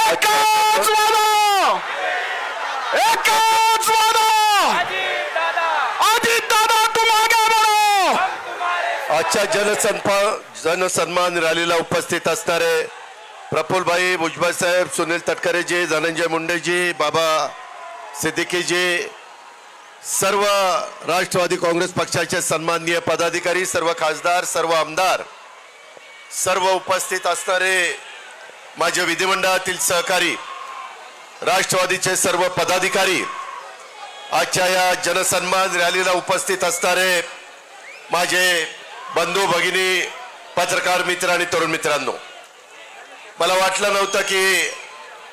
एकच वादा, एकच वादा, अजित दादा तुम आगे बढ़ो। आजच्या जनसन्मान रॅलीला उपस्थित असणारे प्रफुल्लभाई भुजबळ साहेब, सुनील तटकरेजी, धनंजय मुंडेजी, बाबा सिद्दीकीजी, सर्व राष्ट्रवादी काँग्रेस पक्षाचे सन्माननीय पदाधिकारी, सर्व खासदार, सर्व आमदार, सर्व उपस्थित असणारे माझे विधिमंडळातील सहकारी, राष्ट्रवादीचे सर्व पदाधिकारी, आजच्या या जनसन्मान रॅलीला उपस्थित असणारे माझे बंधू भगिनी, पत्रकार मित्र आणि तरुण मित्रांनो, मला वाटलं नव्हतं की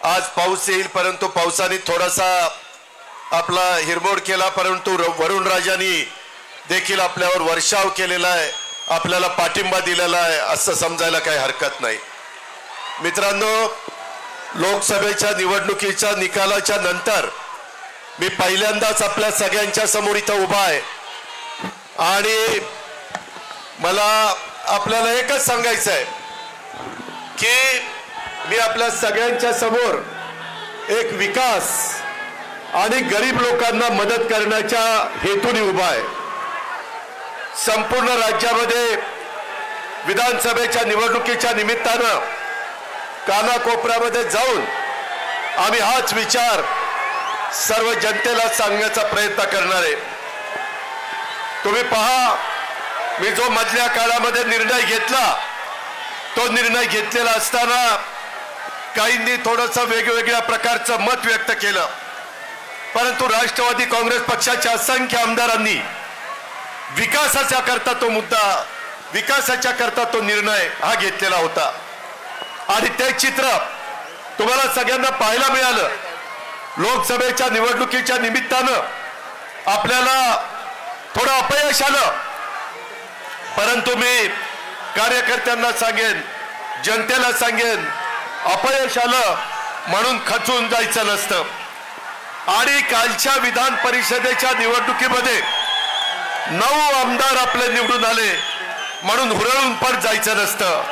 आज पाऊस येईल, परंतु पावसाने थोडासा आपला हिरमोड केला, परंतु वरुण राजांनी देखील आपल्यावर वर्षाव केलेला आहे, आपल्याला पाठिंबा दिलेला आहे असं समजायला काही हरकत नाही। मित्रांनो, लोकसभेच्या निवडणुकीच्या निकालाच्या नंतर मी पहिल्यांदाच आपल्या सगळ्यांच्या समोर इथं उभा आहे आणि मला आपल्याला एकच सांगायचं आहे की मी आपल्या सगळ्यांच्या समोर एक विकास आणि गरीब लोकांना मदत करण्याच्या हेतूने उभा आहे। संपूर्ण राज्यामध्ये विधानसभेच्या निवडणुकीच्या निमित्तानं कानाकोपऱ्यामध्ये जाऊन आम्ही हाच विचार सर्व जनतेला सांगण्याचा प्रयत्न करणार आहे। तुम्ही पहा, मी जो मधल्या काळामध्ये निर्णय घेतला तो निर्णय घेतलेला असताना काहींनी थोडंसं वेगवेगळ्या प्रकारचं मत व्यक्त केलं, परंतु राष्ट्रवादी काँग्रेस पक्षाच्या असंख्य आमदारांनी विकासाच्या करता तो मुद्दा, विकासाच्या करता तो निर्णय हा घेतलेला होता आणि ते चित्र तुम्हाला सगळ्यांना पाहायला मिळालं। लोकसभेच्या निवडणुकीच्या निमित्तानं आपल्याला थोडं अपयश आलं, परंतु मी कार्यकर्त्यांना सांगेन, जनतेला सांगेन, अपयश आलं म्हणून खचून जायचं नसतं आणि कालच्या विधान परिषदेच्या निवडणुकीमध्ये 9 आमदार आपले निवडून आले म्हणून हुरळून पण जायचं नसतं।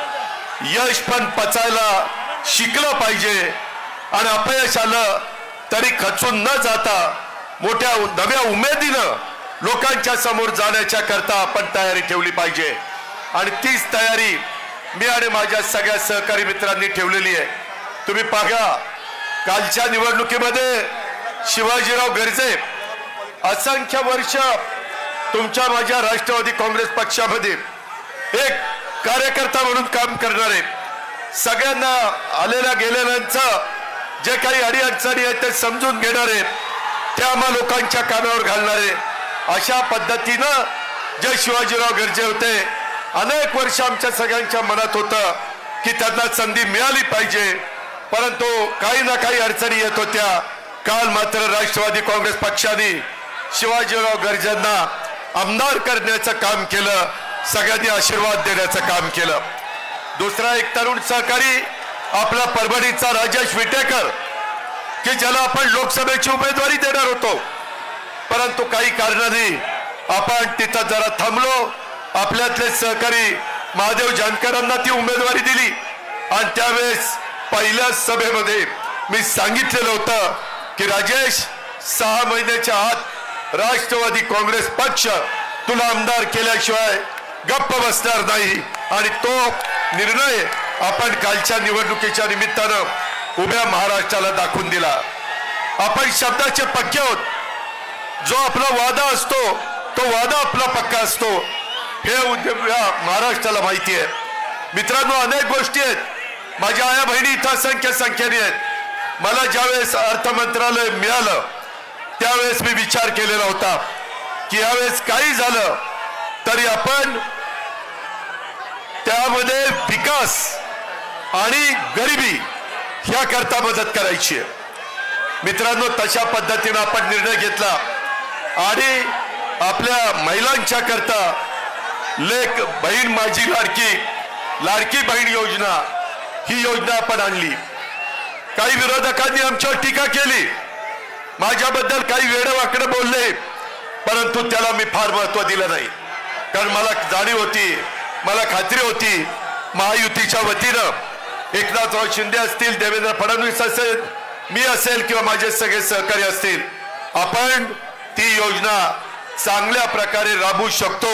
यश पण पचायला शिकलं पाहिजे आणि अपयश आलं तरी खचून न जाता मोठ्या नव्या उमेदीनं लोकांच्या समोर जाण्याच्या करता आपण तयारी ठेवली पाहिजे आणि तीच तयारी मी आणि माझ्या सगळ्या सहकारी मित्रांनी ठेवलेली आहे। तुम्ही पाहा, कालच्या निवडणुकीमध्ये शिवाजीराव गर्जे असंख्य वर्ष तुमच्या माझ्या राष्ट्रवादी काँग्रेस पक्षामध्ये एक कार्यकर्ता म्हणून काम करणारे, सगळ्यांना आलेल्या गेलेल्यांचं जे काही अडीअडचणी आहेत ते समजून घेणारे, ते आम्हा लोकांच्या कानावर घालणारे, अशा पद्धतीनं जे शिवाजीराव गर्जे होते, अनेक वर्ष आमच्या सगळ्यांच्या मनात होतं की त्यांना संधी मिळाली पाहिजे, परंतु काही ना काही अडचणी येत होत्या। काल मात्र राष्ट्रवादी काँग्रेस पक्षाने शिवाजीराव गर्जेंना आमदार करण्याचं काम केलं, सगळ्यांनी आशीर्वाद देण्याचं काम केलं। दुसरा एक तरुण सहकारी आपला परभणीचा राजेश विटेकर, की ज्याला आपण लोकसभेची उमेदवारी देणार होतो, परंतु काही कारणांनी आपण तिथं जरा थांबलो। आपल्यातले सहकारी महादेव जानकरांना ती उमेदवारी दिली आणि त्यावेळेस पहिल्या सभेमध्ये मी सांगितलेलं होतं की राजेश, 6 महिन्याच्या आत राष्ट्रवादी काँग्रेस पक्ष तुला आमदार केल्याशिवाय गप्प बसणार नाही आणि तो निर्णय आपण कालच्या निवडणुकीच्या निमित्तानं उभ्या महाराष्ट्राला दाखवून दिला। आपण शब्दाचे पक्के आहोत, जो आपला वादा असतो तो वादा आपला पक्का असतो, हे महाराष्ट्राला माहिती आहे। मित्रांनो, अनेक गोष्टी आहेत, माझ्या आया बहिणी इथं असंख्य संख्येने आहेत। मला ज्यावेळेस अर्थ मंत्रालय मिळालं त्यावेळेस मी विचार केलेला होता की यावेळेस काही झालं तरी आपण त्यामध्ये विकास आणि गरिबी ह्या करता मदत करायची आहे। मित्रांनो, तशा पद्धतीने आपण निर्णय घेतला आणि आपल्या महिलांच्या करता लेक बहीण माझी लाडकी बहीण योजना ही योजना आपण आणली। काही विरोधकांनी आमच्यावर टीका केली, माझ्याबद्दल काही वेडवाकडे बोलले, परंतु त्याला मी फार महत्त्व दिलं नाही, कारण मला जाणीव होती, मला खात्री होती महायुतीच्या वतीनं एकनाथराव शिंदे असतील, देवेंद्र फडणवीस असेल, मी असेल किंवा माझे सगळे सहकारी असतील, आपण ती योजना चांगल्या प्रकारे राबवू शकतो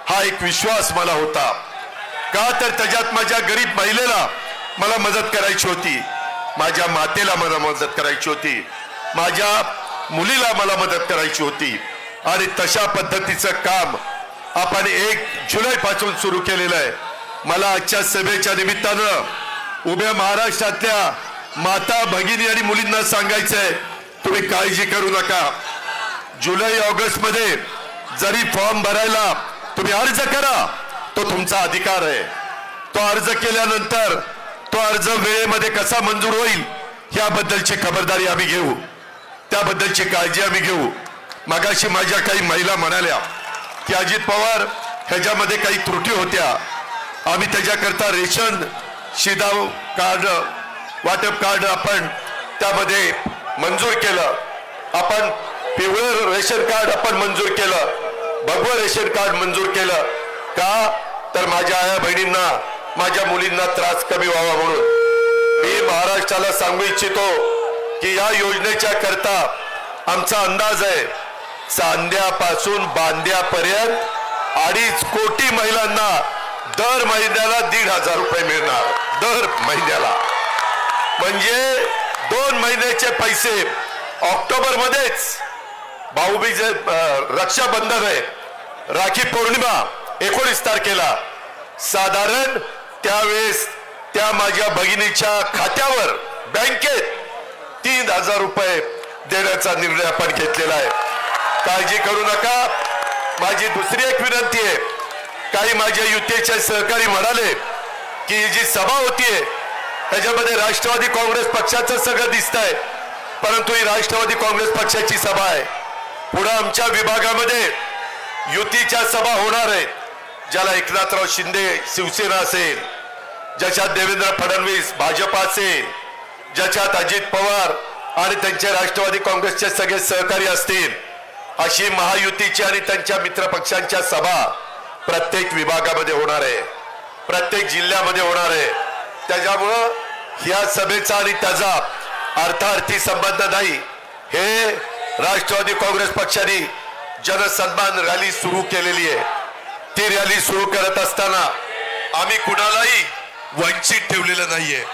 हा एक विश्वास मला होता. का तर त्याच्यात माझ्या गरीब महिलेला मला मदत करायची होती, माझ्या मातेला मला मदत करायची होती, माझ्या मुलीला मला मदत करायची होती. आणि तशा पद्धतीचं काम आपण 1 जुलै पासून सुरू केलेलं आहे. मला आजच्या सभेच्या निमित्तानं उभ्या महाराष्ट्रातल्या माता भगिनी आणि मुलींना सांगायचंय, तुम्ही काळजी करू नका. जुलै ऑगस्ट मध्ये जरी फॉर्म भरायला तुम्ही अर्ज करा, तो तुमचा अधिकार आहे. तो अर्ज केल्यानंतर तो अर्ज वेळेमध्ये कसा मंजूर होईल याबद्दलची खबरदारी आम्ही घेऊ, त्याबद्दलची काळजी आम्ही घेऊ. मगाशी माझ्या काही महिला म्हणाल्या की अजित पवार ह्याच्यामध्ये काही त्रुटी होत्या, आम्ही त्याच्याकरता रेशन शिधाव कार्ड वाटप कार्ड आपण त्यामध्ये मंजूर केलं, आपण पिवळं रेशन कार्ड आपण मंजूर केलं, भगवं रेशन कार्ड मंजूर केलं. का तर माझ्या आया बहिणींना, माझ्या मुलींना त्रास कमी व्हावा म्हणून. मी महाराष्ट्राला सांगू इच्छितो की या योजनेच्या करता आमचा अंदाज आहे चांद्यापासून बांद्यापर्यंत 2.5 कोटी महिलांना दर महिन्याला 1,500 रुपये मिळणार, दर महिन्याला. म्हणजे 2 महिन्याचे पैसे. ऑक्टोबर मध्येच भाऊबीज रक्षाबंधन आहे, राखी पौर्णिमा 19 तारखेला, साधारण त्यावेळेस त्या माझ्या भगिनीच्या खात्यावर बँकेत 3,000 रुपये देण्याचा निर्णय आपण घेतलेला आहे. काळजी करू नका. माझी दुसरी एक विनंती आहे, काही माझ्या युतीचे सहकारी म्हणाले की ही जी सभा होतीये त्याच्यामध्ये राष्ट्रवादी काँग्रेस पक्षाचं सगळं दिसतंय, परंतु ही राष्ट्रवादी काँग्रेस पक्षाची सभा आहे. पुढे आमच्या विभागामध्ये युतीच्या सभा होणार आहेत, ज्याला एकनाथराव शिंदे शिवसेना असेल, ज्याच्यात देवेंद्र फडणवीस भाजप असेल, ज्याच्यात अजित पवार आणि त्यांचे राष्ट्रवादी काँग्रेसचे सगळे सहकारी असतील, अशी महायुतीची आणि त्यांच्या मित्र पक्षांच्या सभा प्रत्येक विभागामध्ये होणार आहे, प्रत्येक जिल्ह्यामध्ये होणार आहे. त्याच्यामुळं या सभेचा आणि त्याचा अर्थार्थी संबंध नाही. हे राष्ट्रवादी काँग्रेस पक्षाने जनसन्मान रॅली सुरू केलेली आहे. ती रॅली सुरू करत असताना आम्ही कुणालाही वंचित ठेवलेलं नाहीये.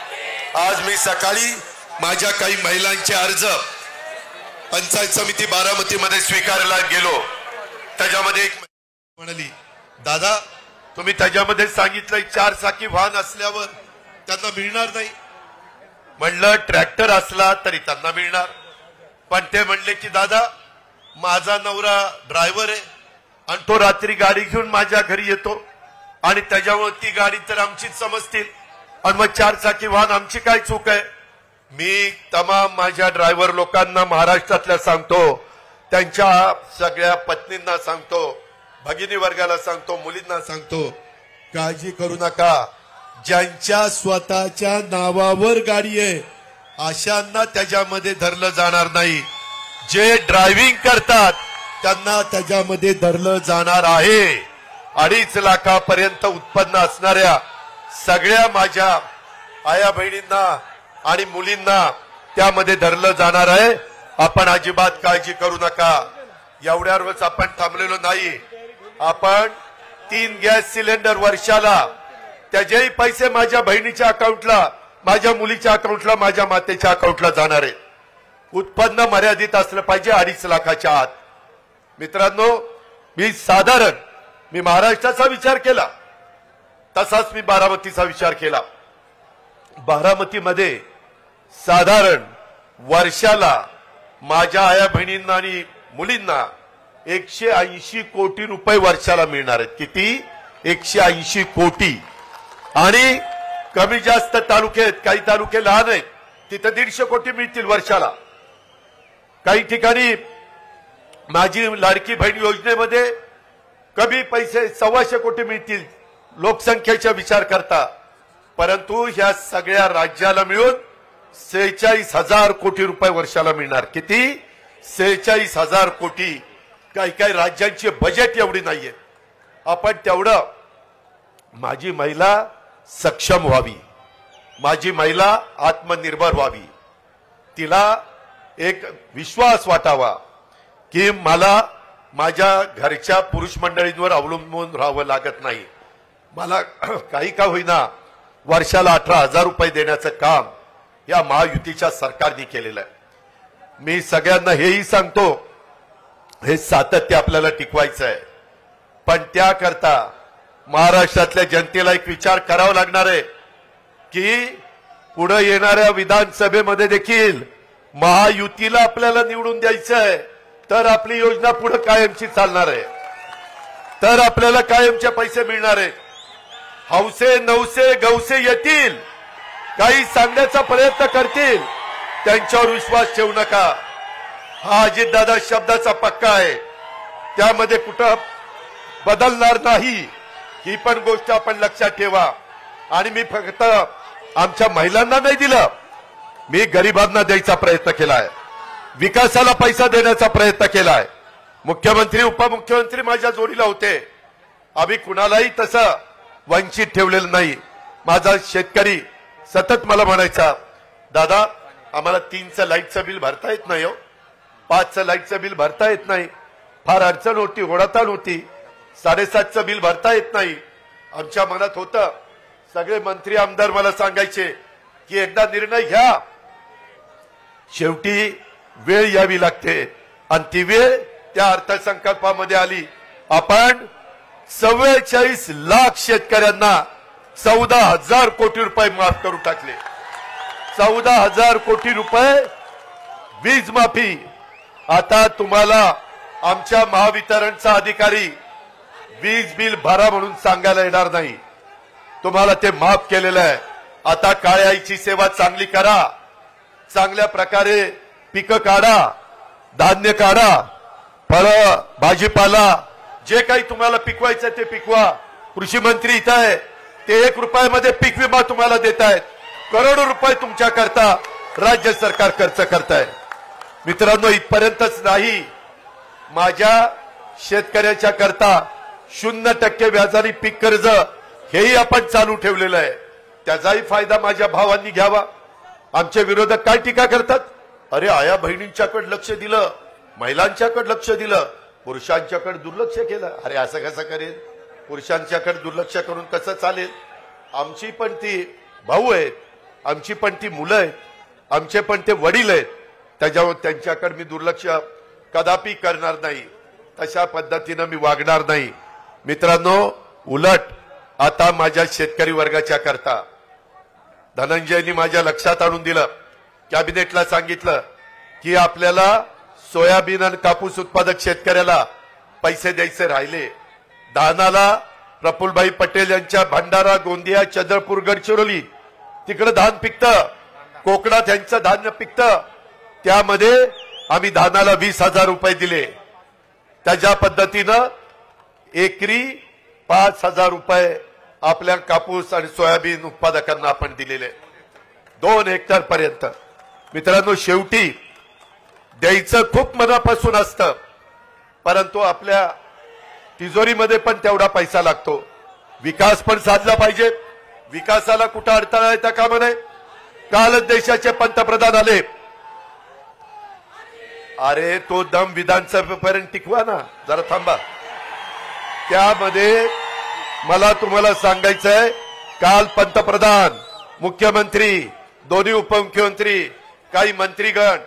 आज मी सकाळी माझ्या काही महिलांचे अर्ज पंचायत समिती बारामतीमध्ये स्वीकारायला गेलो. त्याच्यामध्ये एक म्हणाली, दादा तुम्ही त्याच्यामध्ये सांगितलंय 4 चाकी वाहन असल्यावर त्यांना मिळणार नाही. म्हणलं ट्रॅक्टर असला तरी त्यांना मिळणार. पण ते म्हणले की दादा माझा नवरा ड्रायव्हर आहे आणि तो रात्री गाडी घेऊन माझ्या घरी येतो आणि त्याच्यावर ती गाडी तर आमचीच समजतील आणि मग 4 चाकी वाहन आमची काय चूक आहे. मी तमाम माझ्या ड्रायव्हर लोकांना महाराष्ट्रातल्या सांगतो, त्यांच्या सगळ्या पत्नींना सांगतो, भगिनी वर्गाला सांगतो, मुलींना सांगतो, काळजी करू नका. ज्यांच्या स्वतःच्या नावावर गाडी आहे अशांना त्याच्यामध्ये धरलं जाणार नाही. जे ड्रायव्हिंग करतात त्यांना त्याच्यामध्ये धरलं जाणार आहे. 2.5 लाखापर्यंत उत्पन्न असणाऱ्या सगळ्या माझ्या आया बहिणींना आणि मुलींना त्यामध्ये धरलं जाणार आहे. आपण अजिबात काळजी करू नका. एवढ्यावरच आपण थांबलेलो नाही. आपण 3 गॅस सिलेंडर वर्षाला, त्याचेही पैसे माझ्या बहिणीच्या अकाउंटला, माझ्या मुलीच्या अकाउंटला, माझ्या मातेच्या अकाउंटला जाणार आहे. उत्पन्न मर्यादित असलं पाहिजे 2.5 लाखाच्या आत. मित्रांनो, मी महाराष्ट्राचा विचार केला, तसाच मी बारामतीचा विचार केला. बारामतीमध्ये साधारण वर्षाला माझ्या आया बहिणींना आणि मुलींना 180 कोटी रुपये वर्षाला मिळणार आहेत. किती? 180 कोटी. आणि कमी जास्त तालुके आहेत, काही तालुके लहान आहेत, तिथे 150 कोटी मिळतील वर्षाला. काही ठिकाणी माझी लाडकी बहीण योजनेमध्ये कमी पैसे 125 कोटी मिळतील लोकसंख्येचा विचार करता. परंतु ह्या सगळ्या राज्याला मिळून 46,000 कोटी रुपये वर्षाला मिळणार. किती? 46,000 कोटी. काही काही राज्यांची बजेट एवढी नाहीये. आपण तेवढं माझी महिला सक्षम व्हावी, माझी महिला आत्मनिर्भर व्हावी, तिला एक विश्वास वाटावा की मला माझ्या घरच्या पुरुष मंडळींवर अवलंबून राहावं लागत नाही, मला काही का होईना वर्षाला 18,000 रुपये देण्याचं काम या महायुतीच्या सरकारने केलेलं आहे. मी सगळ्यांना हेही सांगतो, हे सातत्य आपल्याला टिकवायचं आहे, पण त्याकरता महाराष्ट्रातल्या जनतेला एक विचार करावा लागणार आहे की पुढे येणाऱ्या विधानसभेमध्ये देखील महायुतीला आपल्याला निवडून द्यायचं आहे, तर आपली योजना पुढे कायमची चालणार आहे, तर आपल्याला कायमचे पैसे मिळणार आहेत. हौसे नवसे गवसे येतील, काही सांगण्याचा प्रयत्न करतील, त्यांच्यावर विश्वास ठेवू नका. हा अजितदादा शब्दाचा पक्का आहे, त्यामध्ये कुठं बदलणार नाही, ही पण गोष्ट आपण लक्षात ठेवा. आणि मी फक्त आमच्या महिलांना नाही दिलं, मी गरिबांना द्यायचा प्रयत्न केलाय, विकासाला पैसा देण्याचा प्रयत्न केलाय. मुख्यमंत्री उपमुख्यमंत्री माझ्या जोडीला होते, आम्ही कुणालाही तसं वंचित ठेवलेलं नाही. माझा शेतकरी सतत मला म्हणायचा, दादा आम्हाला 3चं लाईटचं बिल भरता येत नाही, 5चं लाईटचं बिल भरता येत नाही, फार अडचण होती, ओढाताण होती, 7.5चं बिल भरता येत नाही. आमच्या मनात होतं, सगळे मंत्री आमदार मला सांगायचे की एकदा निर्णय घ्या, शेवटी वेळ यावी लागते, आणि ती वेळ त्या अर्थसंकल्पामध्ये आली. आपण 44 लाख शेतकऱ्यांना 14,000 कोटी रुपये माफ करून टाकले. 14,000 कोटी रुपये वीज माफी. आता तुम्हाला आमच्या महावितरणचा अधिकारी वीज बिल भरा म्हणून सांगायला येणार नाही, तुम्हाला ते माफ केलेलं आहे. आता काळ्या आईची सेवा चांगली करा, चांगल्या प्रकारे पिकं काढा, धान्य काढा, फळं भाजीपाला जे काही तुम्हाला पिकवायचं ते पिकवा. कृषी मंत्री इथं आहे, ते 1 रुपयामध्ये पीक विमा तुम्हाला देत आहेत, करोडो रुपये तुमच्याकरता राज्य सरकार खर्च करताय. मित्रांनो, इथपर्यंतच नाही, माझ्या शेतकऱ्याच्या करता 0% व्याजाने पीक कर्ज हेही आपण चालू ठेवलेलं आहे, त्याचाही फायदा माझ्या भावांनी घ्यावा. आमचे विरोधक काय टीका करतात, अरे आया बहिणींच्याकडे लक्ष दिलं, महिलांच्याकडे लक्ष दिलं, पुरुषांच्याकडे दुर्लक्ष केलं. अरे असं कसं करेल, पुरुषांच्याकडे दुर्लक्ष करून कसं चालेल? आमची पण ती भाऊ आहेत, आमची पण ती मुलं आहेत, आमचे पण ते वडील आहेत, त्याच्यावर त्यांच्याकडे मी दुर्लक्ष कदापि करणार नाही, तशा पद्धतीनं मी वागणार नाही. मित्रांनो, उलट आता माझ्या शेतकरी वर्गाच्या करता धनंजयनी माझ्या लक्षात आणून दिलं, कॅबिनेटला सांगितलं की आपल्याला सोयाबीन आणि कापूस उत्पादक शेतकऱ्याला पैसे द्यायचे राहिले. धानाला प्रफुल्लभाई पटेल यांच्या भंडारा गोंदिया चंद्रपूर गडचिरोली तिकडे धान पिकतं, कोकणात यांचं धान्य पिकतं, त्यामध्ये आम्ही धानाला 20,000 रुपये दिले. त्याच्या पद्धतीनं एकरी 5,000 रुपये आपल्या कापूस आणि सोयाबीन उत्पादकांना आपण दिलेले 2 हेक्टर पर्यंत. मित्रांनो, शेवटी द्यायचं खूप मनापासून असतं, परंतु आपल्या तिजोरीमध्ये पण तेवढा पैसा लागतो. विकास पण साधला पाहिजे, विकासाला कुठं अडथळा येता कामा नये. कालच देशाचे पंतप्रधान आले, अरे तो दम विधानसभेपर्यंत टिकवा ना, जरा थांबा. त्यामध्ये मला तुम्हाला सांगायचंय, काल पंतप्रधान, मुख्यमंत्री, दोन्ही उपमुख्यमंत्री, काही मंत्रीगण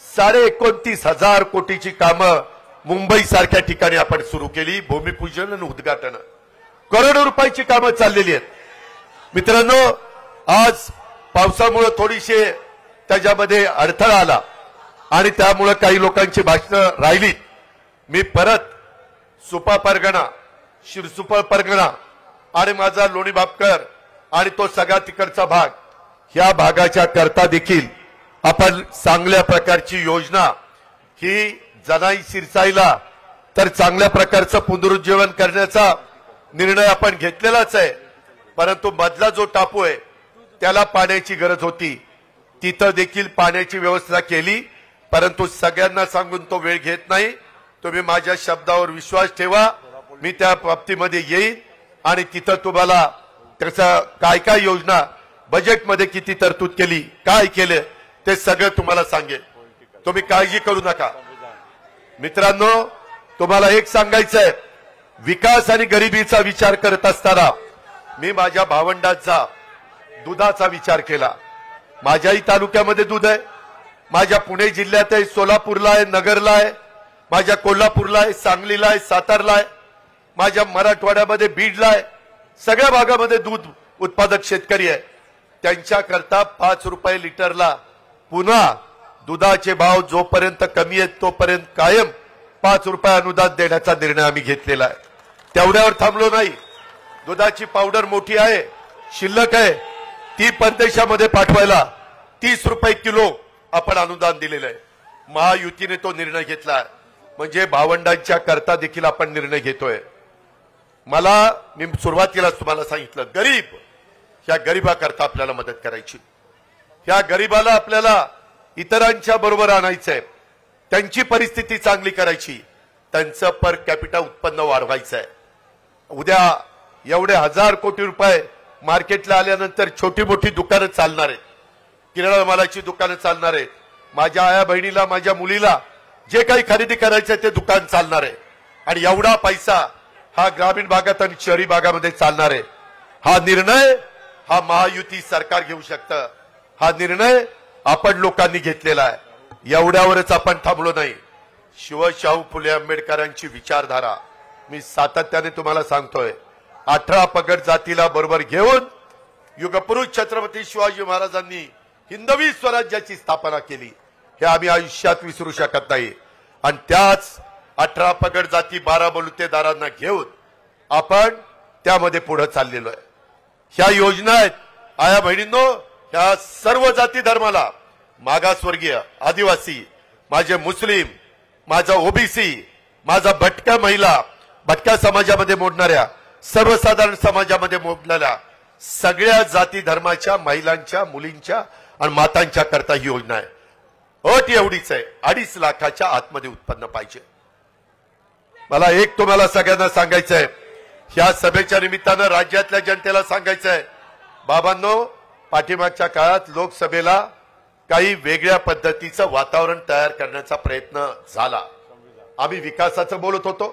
29,500 कोटीची कामं मुंबई सारख्या ठिकाणी आपण सुरू केली. भूमिपूजन आणि उद्घाटन, करोडो रुपयाची कामं चाललेली आहेत. मित्रांनो, आज पावसामुळे थोडीशी त्याच्यामध्ये अडथळा आला आणि त्यामुळे काही लोकांची भाषणं राहिली. मी परत सुपा परगणा, शिरसुपा परगणा आणि माझा लोणी बापकर आणि तो सगळा तिकडचा भाग, ह्या भागाच्या करता देखील आपण चांगल्या प्रकारची योजना ही जनाई सिरसाईला तर चांगल्या प्रकारचं पुनरुज्जीवन करण्याचा निर्णय आपण घेतलेलाच आहे. परंतु मधला जो टापू आहे त्याला पाण्याची गरज होती, तिथं देखील पाण्याची व्यवस्था केली. परंतु सगळ्यांना सांगून तो वेळ घेत नाही. तुम्ही माझ्या शब्दावर विश्वास ठेवा, मी त्या बाबतीमध्ये येईन आणि तिथं तुम्हाला त्याचा काय काय योजना बजेटमध्ये किती तरतूद केली, काय केलं ते सगळं तुम्हाला सांगेन. तुम्ही काळजी करू नका. मित्रांनो, तुम्हाला एक सांगायचंय, विकास आणि गरिबीचा विचार करत असताना मी माझ्या भावंडांचा दुधाचा विचार केला. माझ्याही तालुक्यामध्ये दूध आहे, माझ्या पुणे जिल्ह्यात आहे, सोलापूरला आहे, नगरला आहे, माझ्या कोल्हापूरला आहे, सांगलीला आहे, सातारला आहे, माझ्या मराठवाड्यामध्ये बीडला आहे. सगळ्या भागामध्ये दूध उत्पादक शेतकरी आहे. त्यांच्याकरता 5 रुपये लिटरला पुन्हा दुधाचे भाव जोपर्यंत कमी आहेत तोपर्यंत कायम 5 रुपये अनुदान देण्याचा निर्णय आम्ही घेतलेला आहे. तेवढ्यावर थांबलो नाही. दुधाची पावडर मोठी आहे, शिल्लक आहे, ती परदेशामध्ये पाठवायला 30 रुपये किलो आपण अनुदान दिलेलं आहे. महायुतीने तो निर्णय घेतला, म्हणजे भावंडांच्या करता देखील आपण निर्णय घेतोय. मी सुरुवातीलाच तुम्हाला सांगितलं, गरीब, ह्या गरीबाकरता आपल्याला मदत करायची. ह्या गरीबाला आपल्याला इतरांच्या बरोबर आणायचंय, त्यांची परिस्थिती चांगली करायची, त्यांचं पर कॅपिटा उत्पन्न वाढवायचं आहे. उद्या एवढे 1000 कोटी रुपये मार्केटला आल्यानंतर छोटी मोठी दुकानं चालणार आहेत, किराणा मालाची दुकानं चालणार आहेत. माझ्या आया बहिणीला, माझ्या मुलीला जे काही खरेदी करायचं ते दुकान चालणार आहे. आणि एवढा पैसा हा ग्रामीण भागात आणि शहरी भागामध्ये चालणार आहे. हा निर्णय हा महायुती सरकार घेऊ शकतं. हा निर्णय आपण लोकांनी घेतलेला आहे. एवढ्यावरच आपण थांबलो नाही. शाहू फुले आंबेडकरांची विचारधारा मी सातत्याने तुम्हाला सांगतोय. 18 पगड जातीला बरोबर घेऊन युगपुरुष छत्रपती शिवाजी महाराजांनी हिंदवी स्वराज्याची स्थापना केली, हे आम्ही आयुष्यात विसरू शकत नाही. आणि त्याच 18 पगड जाती 12 बलुतेदारांना घेऊन आपण त्यामध्ये पुढे चाललेलो आहे. ह्या योजना आहेत आया बहिणींनो, ह्या सर्व जाती धर्माला, मागासवर्गीय, आदिवासी, माझे मुस्लिम, माझा ओबीसी, माझा भटक्या महिला, भटक्या समाजामध्ये मोडणाऱ्या, सर्वसाधारण समाजामध्ये मोडलेल्या सगळ्या जाती धर्माच्या महिलांच्या, मुलींच्या आणि मातांच्या करता ही योजना आहे. अट एवढीच आहे, 2.5 लाखाच्या आतमध्ये उत्पन्न पाहिजे. मला एक तुम्हाला सगळ्यांना सांगायचं आहे, ह्या सभेच्या निमित्तानं राज्यातल्या जनतेला सांगायचं आहे, बाबांनो, पाठीमागच्या काळात लोकसभेला काही वेगळ्या पद्धतीचं वातावरण तयार करण्याचा प्रयत्न झाला. आम्ही विकासाचं बोलत होतो,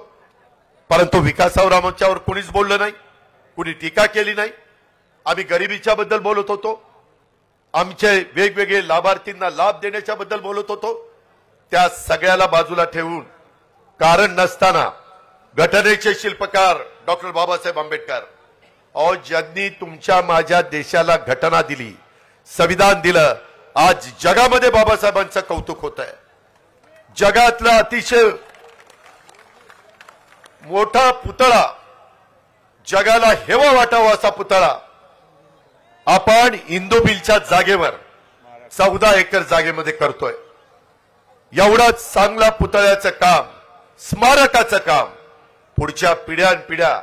परंतु विकासावर आमच्यावर कुणीच बोललं नाही, कुणी टीका केली नाही. आम्ही गरिबीच्या बद्दल बोलत होतो, आमचे वेगवेगळे लाभार्थींना लाभ देण्याच्या बद्दल बोलत होतो. त्या सगळ्याला बाजूला ठेवून कारण नसताना घटनेचे शिल्पकार डॉक्टर बाबासाहेब आंबेडकर, और ज्यांनी तुमच्या माझ्या देशाला घटना दिली, संविधान दिलं, आज जगामध्ये बाबासाहेबांचं कौतुक होत आहे. जगातला अतिशय मोठा पुतळा, जगाला हेवा वाटावा असा पुतळा आपण इंदुमिलच्या जागेवर 14 एकर जागेमध्ये करतोय. एवढाच चांगला पुतळ्याचं काम, स्मारकाचं काम पुढच्या पिढ्यानपिढ्या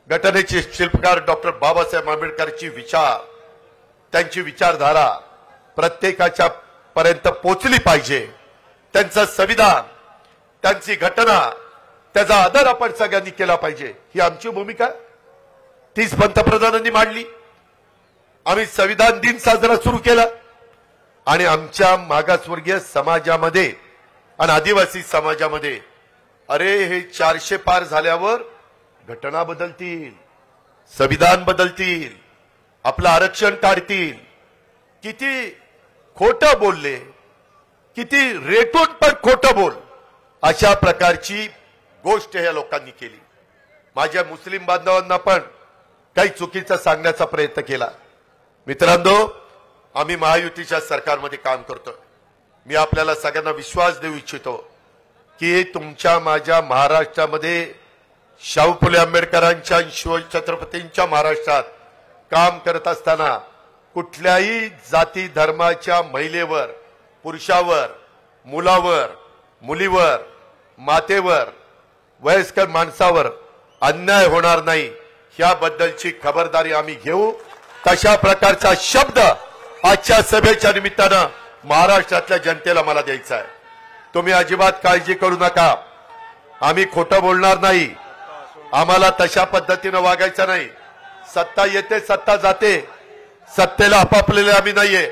घटनेचे शिल्पकार डॉक्टर बाबासाहेब आंबेडकरची विचार, त्यांची विचारधारा प्रत्येकाच्या पर्यंत पोचली पाहिजे. त्यांचं संविधान, त्यांची घटना, त्याचा आदर आपण सगळ्यांनी केला पाहिजे, ही आमची भूमिका. 30 पंतप्रधानांनी मांडली. आम्ही संविधान दिन साजरा सुरू केला आणि आमच्या मागासवर्गीय समाजामध्ये आणि आदिवासी समाजामध्ये, अरे हे 400 पार झाल्यावर घटना बदलतील, संविधान बदलतील, आपलं आरक्षण काढतील. किती खोटं बोलले, किती रेटून पण खोटं बोल, अशा प्रकारची गोष्ट ह्या लोकांनी केली. माझ्या मुस्लिम बांधवांना पण काही चुकीचं सांगण्याचा प्रयत्न केला. मित्रांनो, आम्ही महायुतीच्या सरकारमध्ये काम करतोय. मी आपल्याला सगळ्यांना विश्वास देऊ इच्छितो की तुमच्या माझ्या महाराष्ट्रामध्ये शाहू फुले आंबेडकरांच्या शिवछत्रपतींच्या महाराष्ट्रात काम करत असताना कुठल्याही जाती धर्माच्या महिलेवर, पुरुषावर, मुलावर, मुलीवर, मातेवर, वयस्कर माणसावर अन्याय होणार नाही, याबद्दलची खबरदारी आम्ही घेऊ. तशा प्रकारचा शब्द आजच्या सभेच्या निमित्तानं महाराष्ट्रातल्या जनतेला मला द्यायचा आहे. तुम्ही अजिबात काळजी करू नका. आम्ही खोटं बोलणार नाही. आम्हाला तशा पद्धतीनं वागायचं नाही. सत्ता येते, सत्ता जाते. सत्तेला आपापलेले आम्ही नाहीये.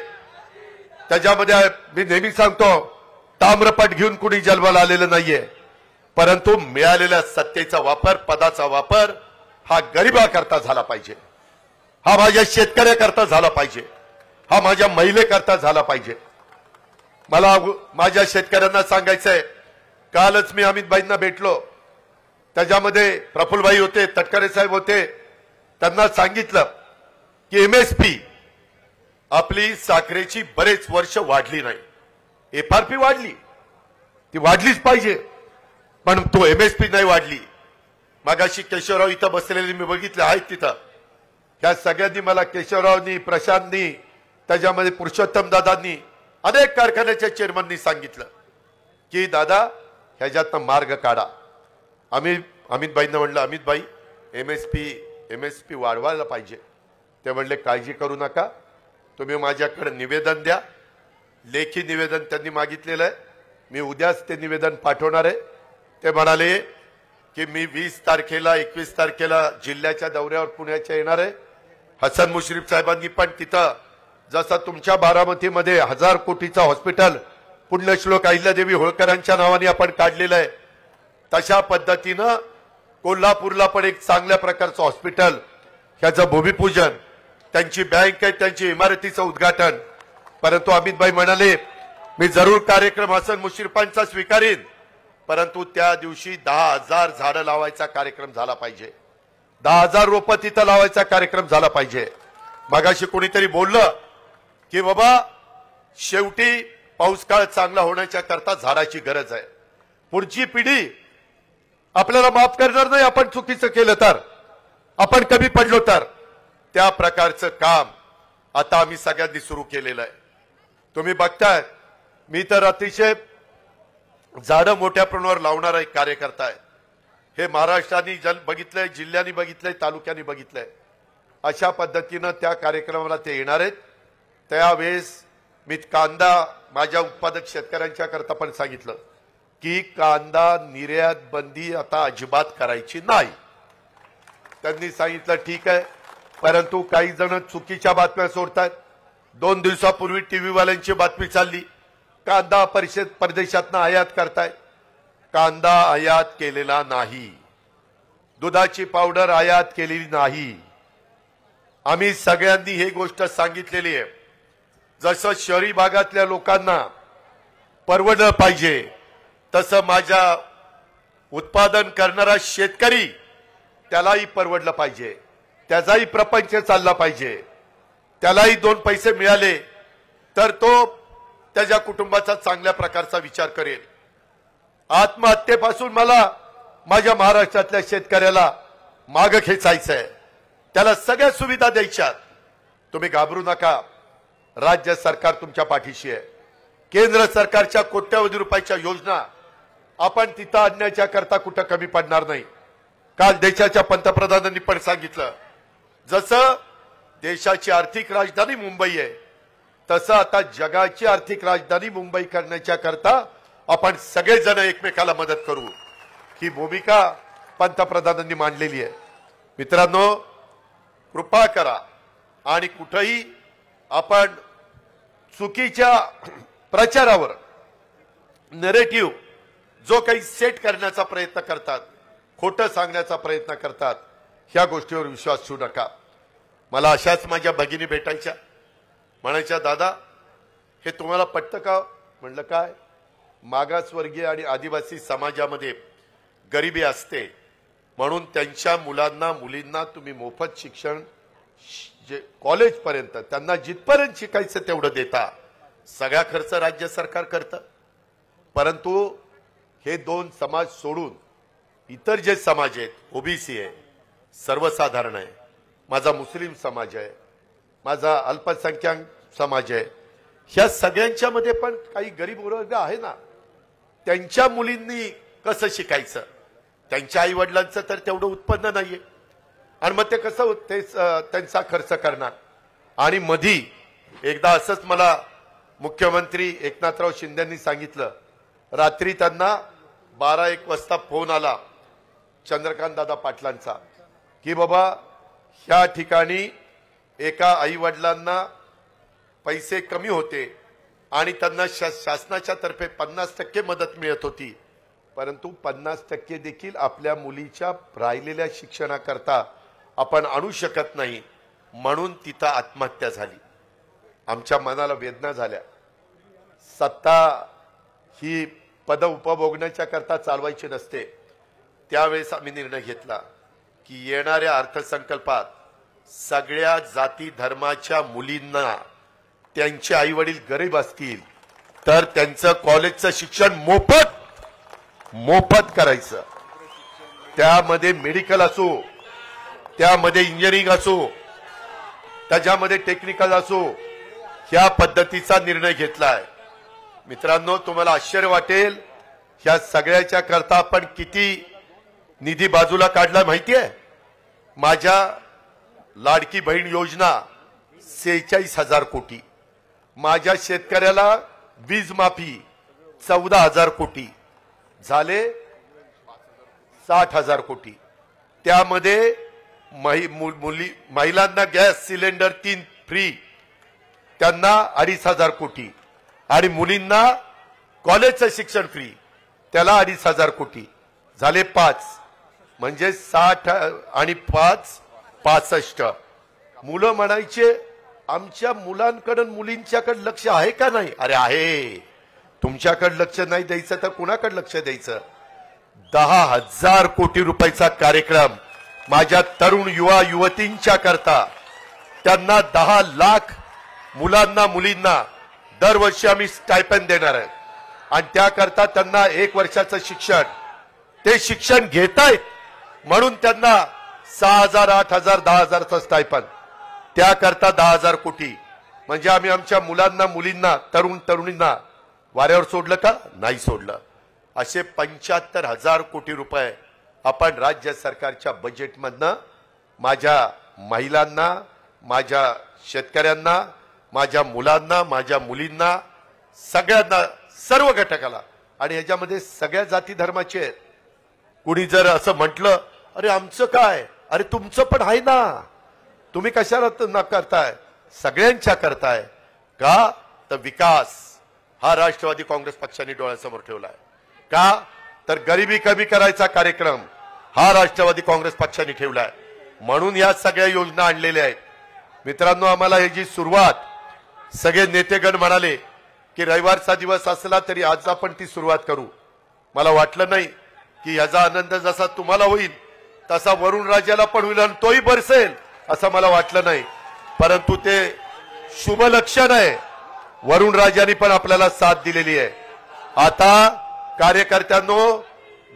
त्याच्यामध्ये मी नेहमी सांगतो, ताम्रपट घेऊन कुणी जन्माला आलेलं नाहीये. परंतु मिळालेल्या सत्तेचा वापर, पदाचा वापर हा गरिबाकरता झाला पाहिजे, हा माझ्या शेतकऱ्याकरता झाला पाहिजे, हा माझ्या महिलेकरता झाला पाहिजे. मला माझ्या शेतकऱ्यांना सांगायचंय, कालच मी अमितभाईंना भेटलो. त्याच्यामध्ये प्रफुल्लभाई होते, तटकरे साहेब होते. त्यांना सांगितलं की एमएसपी आपली साखरेची बरेच वर्ष वाढली नाही. एफआरपी वाढली, ती वाढलीच पाहिजे, पण तो एमएसपी नाही वाढली. मागाशी केशवराव इथं बसलेले मी बघितले आहेत तिथं. त्या सगळ्यांनी मला, केशवरावनी, प्रशांतनी, त्याच्यामध्ये पुरुषोत्तम दादांनी, अनेक कारखान्याच्या चेअरमननी सांगितलं की दादा ह्याच्यातनं मार्ग काढा. अमितभाईंना म्हणलं, अमितभाई एमएसपी वाढवायला पाहिजे. ते म्हणले काळजी करू नका, तुम्ही माझ्याकडे निवेदन द्या. लेखी निवेदन त्यांनी मागितलेलं आहे, मी उद्याच ते निवेदन पाठवणार आहे. ते म्हणाले की मी 20 तारखेला 21 तारखेला जिल्ह्याच्या दौऱ्यावर पुण्याच्या येणार आहे. हसन मुश्रीफ साहेबांनी पण तिथं जसं तुमच्या बारामतीमध्ये 1000 कोटीचा हॉस्पिटल पुण्यश्लोक अहिल्यादेवी होळकरांच्या नावाने आपण काढलेलं आहे, तशा पद्धतीनं कोल्हापूरला पण एक चांगल्या प्रकारचं हॉस्पिटल, ह्याचं भूमिपूजन, त्यांची बँक आहे, त्यांची इमारतीचं उद्घाटन. परंतु अमितभाई म्हणाले मी जरूर कार्यक्रम हसन मुश्रीफांचा स्वीकारीन, परंतु त्या दिवशी 10,000 झाडं लावायचा कार्यक्रम झाला पाहिजे, 10,000 रोपं तिथं लावायचा कार्यक्रम झाला पाहिजे. मगाशी कोणीतरी बोललं की बाबा शेवटी पाऊस काळ चांगला होण्याच्या करता झाडाची गरज आहे. पुढची पिढी आपल्याला माफ करणार नाही आपण चुकीचं केलं तर, आपण कमी पडलो तर. त्या प्रकारचं काम आता आम्ही सगळ्यांनी सुरू केलेलं आहे. तुम्ही बघताय, मी तर अतिशय झाडं मोठ्या प्रमाणावर लावणारा एक कार्यकर्ता आहे. हे महाराष्ट्राने बघितलंय, जिल्ह्यांनी बघितलंय, तालुक्यांनी बघितलंय. अशा पद्धतीनं त्या कार्यक्रमाला ते येणार आहेत. त्यावेळेस मी कांदा माझ्या उत्पादक शेतकऱ्यांच्या करता पण सांगितलं की कांदा निर्यात बंदी आता अजिबात करायची नाही. त्यांनी सांगितलं ठीक आहे, परंतु काही जण चुकीच्या बातम्या सोडतात. 2 दिवसापूर्वी टीव्हीवाल्यांची बातमी चालली, कांदा परदेशातनं आयात करताय. कांदा आयात केलेला नाही, दुधाची पावडर आयात केलेली नाही. आम्ही सगळ्यांनी ही गोष्ट सांगितलेली आहे. जसं शहरी भागातल्या लोकांना परवडलं पाहिजे, तसं माझ्या उत्पादन करणारा शेतकरी त्यालाही परवडलं पाहिजे, त्याचाही प्रपंच चालला पाहिजे, त्यालाही 2 पैसे मिळाले तर तो त्याच्या कुटुंबाचा चांगल्या प्रकारचा विचार करेल. आत्महत्येपासून मला माझ्या महाराष्ट्रातल्या शेतकऱ्याला मागं खेचायचं आहे, त्याला सगळ्या सुविधा द्यायच्यात. तुम्ही घाबरू नका, राज्य सरकार तुमच्या पाठीशी आहे. केंद्र सरकारच्या कोट्यवधी रुपयाच्या योजना आपण तिथं आणण्याच्या करता कुठं कमी पडणार नाही. काल देशाच्या पंतप्रधानांनी पण सांगितलं, जसं देशाची आर्थिक राजधानी मुंबई आहे, तसं आता जगाची आर्थिक राजधानी मुंबई करण्याच्या करता आपण सगळेजण एकमेकाला मदत करू. ही भूमिका पंतप्रधानांनी मांडलेली आहे. मित्रांनो, कृपा करा आणि कुठेही आपण चुकीच्या प्रचारावर नरेटिव्ह जो काही सेट करण्याचा प्रयत्न करतात, खोटं सांगण्याचा प्रयत्न करतात, ह्या गोष्टीवर विश्वास ठेवू नका. मला अशाच माझ्या भगिनी भेटायच्या, म्हणायच्या दादा हे तुम्हाला पटतं का? म्हणलं काय, मागासवर्गीय आणि आदिवासी समाजामध्ये गरिबी असते म्हणून त्यांच्या मुलांना मुलींना तुम्ही मोफत शिक्षण जे कॉलेजपर्यंत त्यांना जिथपर्यंत शिकायचं तेवढं देता. सगळा खर्च राज्य सरकार करतं. परंतु हे 2 समाज सोडून इतर जे समाज आहेत, ओबीसी आहे, सर्वसाधारण आहे, माझा मुस्लिम समाज आहे, माझा अल्पसंख्याक समाज आहे, ह्या सगळ्यांच्या मध्ये पण काही गरीब वर्ग आहे ना, त्यांच्या मुलींनी कसं शिकायचं? त्यांच्या आई वडिलांचं तर तेवढं उत्पन्न नाहीये आणि मग ते कसं त्यांचा खर्च करणार? आणि मधी एकदा असंच मला मुख्यमंत्री एकनाथराव शिंदेंनी सांगितलं, रात्री त्यांना 12-1 वाजता फोन आला चंद्रकांत दादा पाटलांचा की बाबा ह्या ठिकाणी एका आई वडिलांना पैसे कमी होते आणि त्यांना शासनाच्या तर्फे 50% मदत मिळत होती, परंतु 50% देखील आपल्या मुलीच्या राहिलेल्या शिक्षणाकरता आपण आणू शकत नाही, म्हणून तिथं आत्महत्या झाली. आमच्या मनाला वेदना झाल्या. सत्ता ही पद उपभोगण्याच्या करता चालवायची नसते. त्यावेळेस आम्ही निर्णय घेतला की येणाऱ्या अर्थसंकल्पात सगळ्या जाती धर्माच्या मुलींना त्यांचे आई वडील गरीब असतील तर त्यांचं कॉलेजचं शिक्षण मोफत करायचं. त्यामध्ये मेडिकल असो, त्यामध्ये इंजिनिअरिंग असो, त्याच्यामध्ये टेक्निकल असो, ह्या पद्धतीचा निर्णय घेतलाय. मित्रांनो, तुम्हाला आश्चर्य वाटेल, ह्या सगळ्याच्या करता आपण किती निधी बाजूला काढला माहितीये? माझ्या लाडकी बहीण योजना 46,000 कोटी, माझ्या शेतकऱ्याला वीज माफी 14,000 कोटी, झाले 60,000 कोटी. त्यामध्ये महिलांना गॅस सिलेंडर 3 फ्री, त्यांना 2,500 कोटी, आणि मुलींना कॉलेजचं शिक्षण फ्री, त्याला 2,500 कोटी, झाले 5, म्हणजे 60 आणि 5 65. मुलं म्हणायचे आमच्या मुलांकडे मुलींच्याकडे लक्ष आहे का नाही? अरे आहे. तुमच्याकडे लक्ष नाही द्यायचं तर कुणाकडे लक्ष द्यायचं? 10,000 कोटी रुपयाचा कार्यक्रम माझ्या तरुण युवा युवतींच्या करता, त्यांना 10 लाख मुलांना मुलींना दरवर्षी आम्ही स्टायपेंड देणार आहे. आणि त्याकरता त्यांना 1 वर्षाचं शिक्षण, ते शिक्षण घेतायत म्हणून त्यांना 6,000, 8,000, 10,000चं स्टायपेंड, त्याकरता 10,000 कोटी. म्हणजे आम्ही आमच्या मुलांना मुलींना तरुण तरुणींना वाऱ्यावर सोडलं का? नाही सोडलं. असे 75,000 कोटी रुपये आपण राज्य सरकारच्या बजेटमधनं माझ्या महिलांना, माझ्या शेतकऱ्यांना, माझ्या मुलांना, माझ्या मुलींना, सगळ्यांना, सर्व घटकाला, आणि ह्याच्यामध्ये सगळ्या जाती धर्माचे आहेत. कुणी जर असं म्हटलं अरे आमचं काय, अरे तुमचं पण आहे ना, तुम्ही कशाला न करताय? सगळ्यांच्या करताय का? तर विकास हा राष्ट्रवादी काँग्रेस पक्षाने डोळ्यासमोर ठेवलाय. का? तर गरिबी कमी करायचा कार्यक्रम हा राष्ट्रवादी काँग्रेस पक्षाने ठेवलाय, म्हणून या सगळ्या योजना आणलेल्या आहेत. मित्रांनो, आम्हाला ह्याची सुरुवात सगळे नेतेगण म्हणाले की रविवारचा दिवस असला तरी आज आपण ती सुरुवात करू. मला वाटलं नाही की याचा आनंद जसा तुम्हाला होईल तसा वरुण राजाला पण होईल आणि तोही बरसेल असं मला वाटलं नाही, परंतु ते शुभ लक्षण आहे. वरुण राजांनी पण आपल्याला साथ दिलेली आहे. आता कार्यकर्त्यांनो,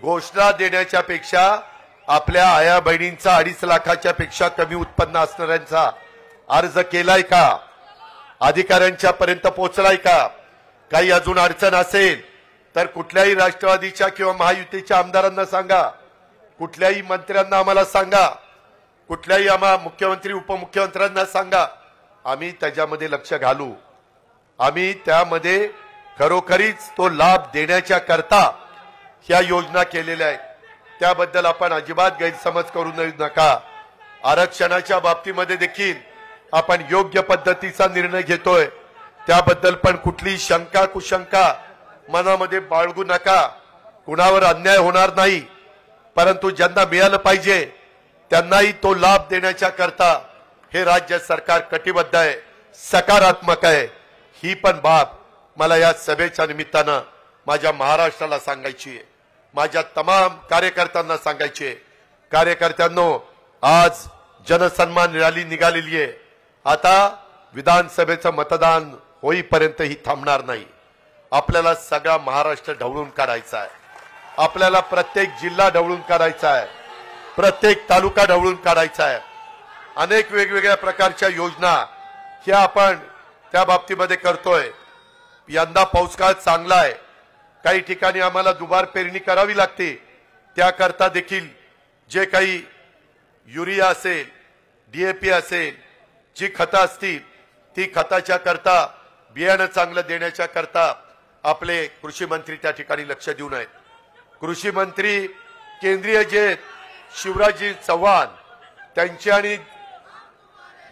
घोषणा देण्याच्या पेक्षा आपल्या आया बहिणींचा 2.5 लाखाच्या पेक्षा कमी उत्पन्न असणाऱ्यांचा अर्ज केलाय का? अधिकाऱ्यांच्या पर्यंत पोहोचलाय का? काही अजून अडचण असेल तर कुठल्याही राष्ट्रवादीच्या किंवा महायुतीच्या आमदारांना सांगा, कुठल्याही मंत्र्यांना आम्हाला सांगा, कुठल्याही आम्हा मुख्यमंत्री उपमुख्यमंत्र्यांना सांगा, आम्ही त्याच्यामध्ये लक्ष घालू. आम्ही त्यामध्ये खरोखरीच तो लाभ देण्याच्या करता ह्या योजना केलेल्या आहेत. त्याबद्दल आपण अजिबात गैरसमज करू नका. आरक्षणाच्या बाबतीमध्ये देखील आपण योग्य पद्धतीचा निर्णय घेतोय, त्याबद्दल पण कुठली शंका कुशंका मनामध्ये बाळगू नका. कुणावर अन्याय होणार नाही, परंतु ज्यांना मिळालं पाहिजे त्यांनाही तो लाभ देण्याच्या करता हे राज्य सरकार कटिबद्ध आहे, सकारात्मक आहे. ही पण बाब मला या सभेच्या निमित्तानं माझ्या महाराष्ट्राला सांगायची आहे, माझ्या तमाम कार्यकर्त्यांना सांगायची आहे. कार्यकर्त्यांनो, आज जनसन्मान रॅली निघालेली आहे. आता विधानसभेचं मतदान होईपर्यंत ही थांबणार नाही. आपल्याला सगळा महाराष्ट्र ढवळून काढायचा आहे. आपल्याला प्रत्येक जिल्हा ढवळून काढायचा आहे, प्रत्येक तालुका ढवळून काढायचा आहे. अनेक वेगवेगळ्या प्रकारच्या योजना ह्या आपण त्या बाबतीमध्ये करतोय. यंदा पाऊसकाळ चांगला आहे, काही ठिकाणी आम्हाला दुबार पेरणी करावी लागते. त्याकरता देखील जे काही युरिया असेल, DAP असेल, जी खतं असतील ती खताच्या करता, बियाणं चांगलं देण्याच्या करता आपले कृषी मंत्री त्या ठिकाणी लक्ष देऊन आहेत. कृषी मंत्री केंद्रीय जे शिवराजजी चव्हाण त्यांचे आणि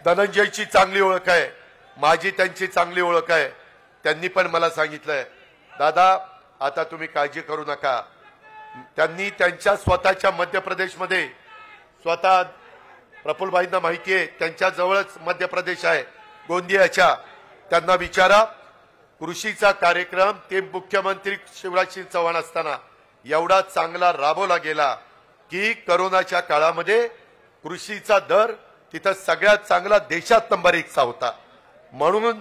धनंजयची चांगली ओळख आहे, माझी त्यांची चांगली ओळख आहे. त्यांनी पण मला सांगितलंय, दादा आता तुम्ही काळजी करू नका. त्यांनी त्यांच्या स्वतःच्या मध्य प्रदेशमध्ये, स्वतः प्रफुल्लभाईंना माहिती आहे, त्यांच्या जवळच मध्य प्रदेश आहे गोंदियाच्या, त्यांना विचारा. कृषीचा कार्यक्रम ते मुख्यमंत्री शिवराज सिंग चौहान असताना एवढा चांगला राबवला गेला की करोनाच्या काळामध्ये कृषीचा दर तिथं सगळ्यात चांगला देशात नंबर 1चा होता. म्हणून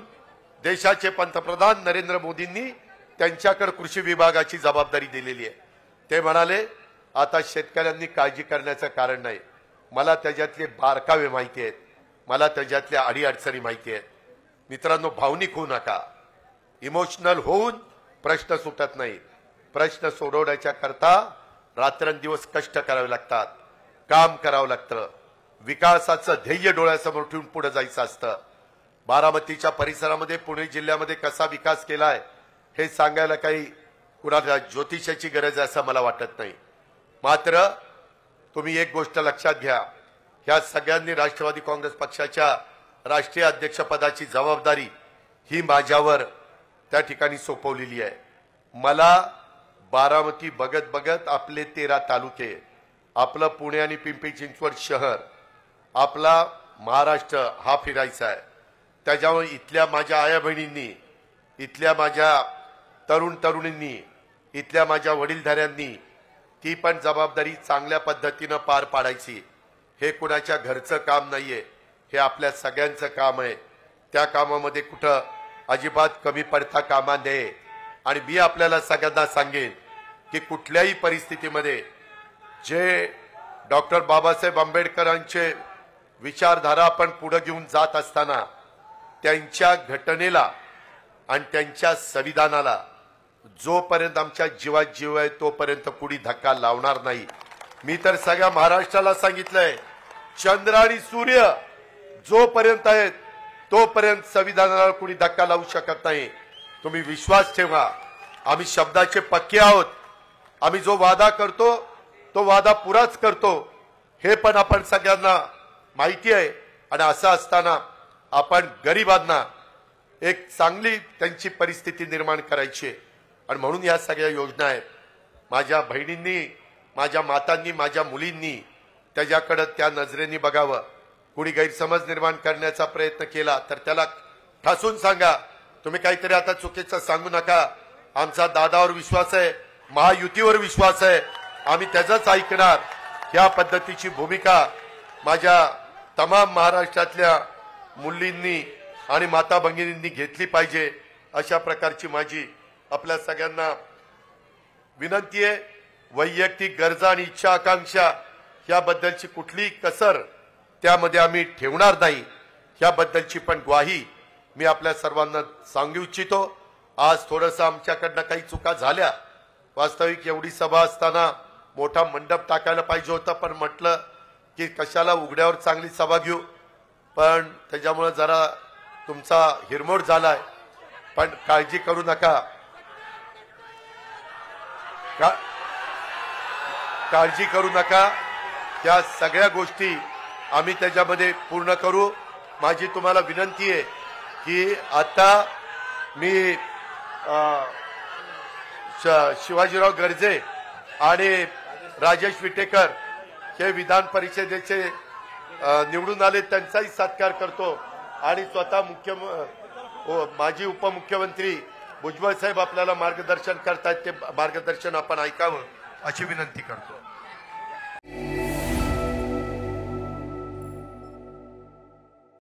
देशाचे पंतप्रधान नरेंद्र मोदींनी त्यांच्याकडे कृषी विभागाची जबाबदारी दिलेली आहे. ते म्हणाले आता शेतकऱ्यांनी काळजी करण्याचं कारण नाही, मला त्याच्यातले बारकावे माहिती आहेत, मला त्याच्यातल्या अडीअडचणी माहिती आहेत. मित्रांनो, भावनिक होऊ नका, इमोशनल होऊन प्रश्न सुटत नाही. प्रश्न सोडवण्याच्या करता रात्रंदिवस कष्ट करावे लागतात, काम करावं लागतं, विकासाचं ध्येय डोळ्यासमोर ठेवून पुढे जायचं असतं. बारामतीच्या परिसरामध्ये, पुणे जिल्ह्यामध्ये कसा विकास केलाय हे सांगायला काही कुणाला ज्योतिषाची गरज आहे असं मला वाटत नाही. मात्र तुम्ही एक गोष्ट लक्षात घ्या, ह्या सगळ्यांनी राष्ट्रवादी काँग्रेस पक्षाच्या राष्ट्रीय अध्यक्षपदाची जबाबदारी ही माझ्यावर त्या ठिकाणी सोपवलेली आहे. मला बारामती बघत बघत आपले 13 तालुके, आपलं पुणे आणि पिंपरी चिंचवड शहर, आपला महाराष्ट्र हा फिरायचा आहे. त्याच्यामुळे इथल्या माझ्या आया बहिणींनी, इथल्या माझ्या तरुण तरुणींनी, इथल्या माझ्या वडीलधाऱ्यांनी ती पण जबाबदारी चांगल्या पद्धतीनं पार पाडायची. हे कुणाच्या घरचं काम नाहीये, हे आपल्या सगळ्यांचं काम आहे. त्या कामामध्ये कुठं अजिबात कमी पडता कामा नये. आणि मी आपल्याला सगळ्यांना सांगेन की कुठल्याही परिस्थितीमध्ये जे डॉक्टर बाबासाहेब आंबेडकरांचे विचारधारा आपण पुढे घेऊन जात असताना त्यांच्या घटनेला आणि त्यांच्या संविधानाला जोपर्यंत आमच्या जीवात जीव आहे तोपर्यंत कुणी धक्का लावणार नाही. मी तर सगळ्या महाराष्ट्राला सांगितलंय, चंद्र आणि सूर्य जोपर्यंत आहेत तोपर्यंत संविधानाला कुणी धक्का लावू शकत नाही. तुम्ही विश्वास ठेवा, आम्ही शब्दाचे पक्के आहोत. आम्ही जो वादा करतो तो वादा पुराच करतो, हे पण आपण सगळ्यांना माहिती आहे. आणि असं असताना आपण गरिबांना एक चांगली त्यांची परिस्थिती निर्माण करायची आहे. आणि म्हणून या सगळ्या योजना आहेत. माझ्या बहिणींनी, माझ्या मातांनी, माझ्या मुलींनी त्याच्याकडे त्या नजरेने बघावं. कुणी गैरसमज निर्माण करण्याचा प्रयत्न केला तर त्याला ठासून सांगा, तुम्ही काहीतरी आता चुकीचं सांगू नका. आमचा दादावर विश्वास आहे, महायुतीवर विश्वास आहे, आम्ही त्याचंच ऐकणार. या पद्धतीची भूमिका माझ्या तमाम महाराष्ट्रातल्या मुलींनी आणि माता भगिनींनी घेतली पाहिजे. अशा प्रकारची माझी आपल्या सगळ्यांना विनंती आहे. वैयक्तिक गरजा आणि इच्छा आकांक्षा याबद्दलची कुठलीही कसर त्यामध्ये आम्ही ठेवणार नाही, याबद्दलची पण ग्वाही मी आपल्या सर्वांना सांगू इच्छितो. आज थोडंसं आमच्याकडनं काही चुका झाल्या. वास्तविक एवढी सभा असताना मोठा मंडप टाकायला पाहिजे होता, पण म्हटलं की कशाला उघड्यावर चांगली सभा घेऊ, पण त्याच्यामुळे जरा तुमचा हिरमोड झालाय. पण काळजी करू नका, काळजी करू नका, या सगळ्या गोष्टी आम्ही त्याच्यामध्ये पूर्ण करू. माझी तुम्हाला विनंती आहे की आता मी शिवाजीराव गर्जे आणि राजेश विटेकर हे विधान परिषदेचे निवडून आले, त्यांचाही सत्कार करतो. आणि स्वतः माजी उपमुख्यमंत्री भुजबळ साहेब आपल्याला मार्गदर्शन करतायत, ते मार्गदर्शन आपण ऐकावं अशी विनंती करतो.